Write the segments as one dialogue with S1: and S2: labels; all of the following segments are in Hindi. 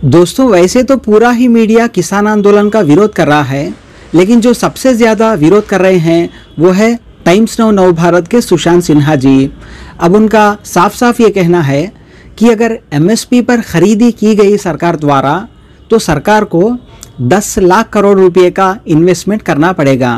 S1: दोस्तों, वैसे तो पूरा ही मीडिया किसान आंदोलन का विरोध कर रहा है, लेकिन जो सबसे ज़्यादा विरोध कर रहे हैं वो है टाइम्स नाउ नवभारत के सुशांत सिन्हा जी। अब उनका साफ साफ ये कहना है कि अगर एमएसपी पर खरीदी की गई सरकार द्वारा तो सरकार को 10 लाख करोड़ रुपए का इन्वेस्टमेंट करना पड़ेगा।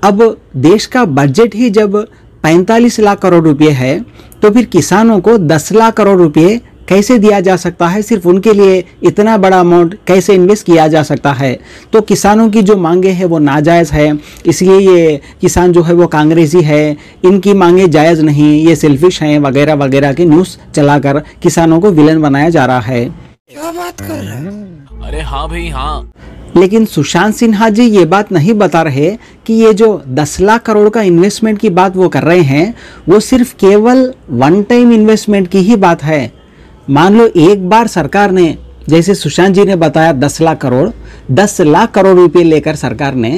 S1: अब देश का बजट ही जब 45 लाख करोड़ रुपए है तो फिर किसानों को 10 लाख करोड़ रुपए कैसे दिया जा सकता है? सिर्फ उनके लिए इतना बड़ा अमाउंट कैसे इन्वेस्ट किया जा सकता है? तो किसानों की जो मांगे हैं वो नाजायज़ है, इसलिए ये किसान जो है वो कांग्रेसी है, इनकी मांगे जायज़ नहीं, ये सेल्फिश हैं वगैरह वगैरह के न्यूज़ चलाकर किसानों को विलन बनाया जा रहा है।
S2: क्या बात कर रहे हैं?
S3: अरे हाँ भाई हाँ।
S1: लेकिन सुशांत सिन्हा जी ये बात नहीं बता रहे कि ये जो 10 लाख करोड़ का इन्वेस्टमेंट की बात वो कर रहे हैं वो सिर्फ केवल वन टाइम इन्वेस्टमेंट की ही बात है। मान लो एक बार सरकार ने, जैसे सुशांत जी ने बताया 10 लाख करोड़ रुपए लेकर सरकार ने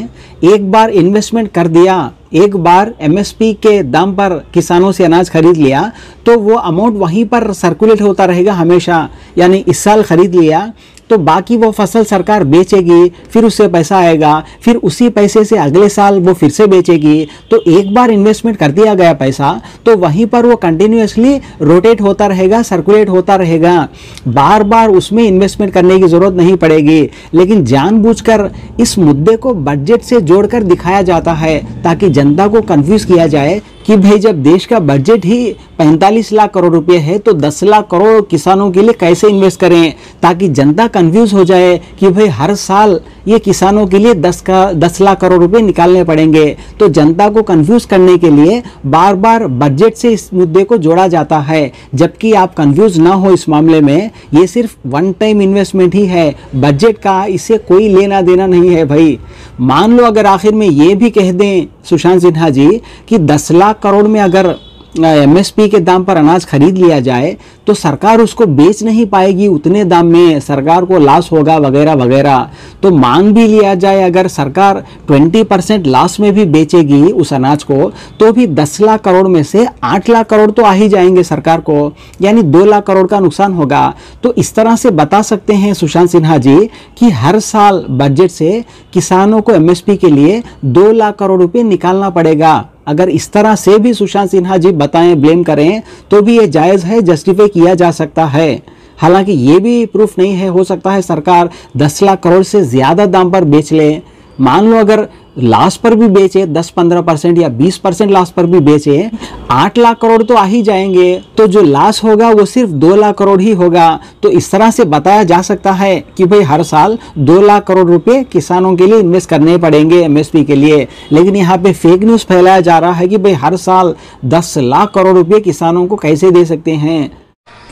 S1: एक बार इन्वेस्टमेंट कर दिया, एक बार एमएसपी के दाम पर किसानों से अनाज खरीद लिया तो वो अमाउंट वहीं पर सर्कुलेट होता रहेगा हमेशा। यानी इस साल खरीद लिया तो बाकी वो फसल सरकार बेचेगी, फिर उससे पैसा आएगा, फिर उसी पैसे से अगले साल वो फिर से बेचेगी। तो एक बार इन्वेस्टमेंट कर दिया गया पैसा तो वहीं पर वो कंटिन्यूअसली रोटेट होता रहेगा, सर्कुलेट होता रहेगा, बार बार उसमें इन्वेस्टमेंट करने की ज़रूरत नहीं पड़ेगी। लेकिन जानबूझकर इस मुद्दे को बजट से जोड़कर दिखाया जाता है ताकि जनता को कंफ्यूज किया जाए कि भाई जब देश का बजट ही 45 लाख करोड़ रुपए है तो 10 लाख करोड़ किसानों के लिए कैसे इन्वेस्ट करें, ताकि जनता कंफ्यूज हो जाए कि भाई हर साल ये किसानों के लिए 10 लाख करोड़ रुपए निकालने पड़ेंगे। तो जनता को कंफ्यूज करने के लिए बार बार बजट से इस मुद्दे को जोड़ा जाता है, जबकि आप कंफ्यूज ना हो इस मामले में। ये सिर्फ वन टाइम इन्वेस्टमेंट ही है, बजट का इससे कोई लेना देना नहीं है भाई। मान लो अगर आखिर में ये भी कह दें सुशांत सिन्हा जी कि 10 लाख करोड़ में अगर एमएसपी के दाम पर अनाज खरीद लिया जाए तो सरकार उसको बेच नहीं पाएगी उतने दाम में, सरकार को लॉस होगा वगैरह वगैरह। तो मान भी लिया जाए अगर सरकार 20% लॉस में भी बेचेगी उस अनाज को तो भी 10 लाख करोड़ में से 8 लाख करोड़ तो आ ही जाएंगे सरकार को, यानी 2 लाख करोड़ का नुकसान होगा। तो इस तरह से बता सकते हैं सुशांत सिन्हा जी कि हर साल बजट से किसानों को एमएसपी के लिए 2 लाख करोड़ रुपए निकालना पड़ेगा। अगर इस तरह से भी सुशांत सिन्हा जी बताएं, ब्लेम करें तो भी ये जायज़ है, जस्टिफाई किया जा सकता है। हालांकि ये भी प्रूफ नहीं है, हो सकता है सरकार 10 लाख करोड़ से ज़्यादा दाम पर बेच ले। मान लो अगर लास्ट पर भी बेचे 10-15% या 20% लास्ट पर भी बेचे, 8 लाख करोड़ तो आ ही जाएंगे। तो जो लास्ट होगा वो सिर्फ 2 लाख करोड़ ही होगा। तो इस तरह से बताया जा सकता है कि भाई हर साल 2 लाख करोड़ रुपए किसानों के लिए इन्वेस्ट करने पड़ेंगे एमएसपी के लिए। लेकिन यहाँ पे फेक न्यूज़ फैलाया जा रहा है कि भाई हर साल 10 लाख करोड़ रुपए किसानों को कैसे दे सकते हैं।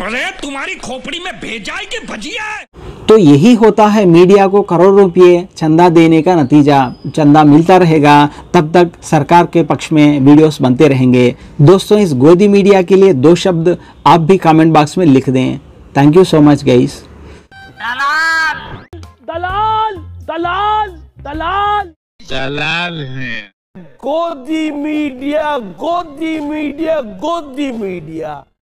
S2: अरे तुम्हारी खोपड़ी में भेजा है कि भजिया है?
S1: तो यही होता है मीडिया को करोड़ रुपये चंदा देने का नतीजा। चंदा मिलता रहेगा तब तक सरकार के पक्ष में वीडियोस बनते रहेंगे। दोस्तों, इस गोदी मीडिया के लिए 2 शब्द आप भी कमेंट बॉक्स में लिख दें। Thank you so much guys.
S4: दलाल दलाल दलाल दलाल
S5: दलाल हैं।
S4: गोदी मीडिया गोदी मीडिया गोदी मीडिया।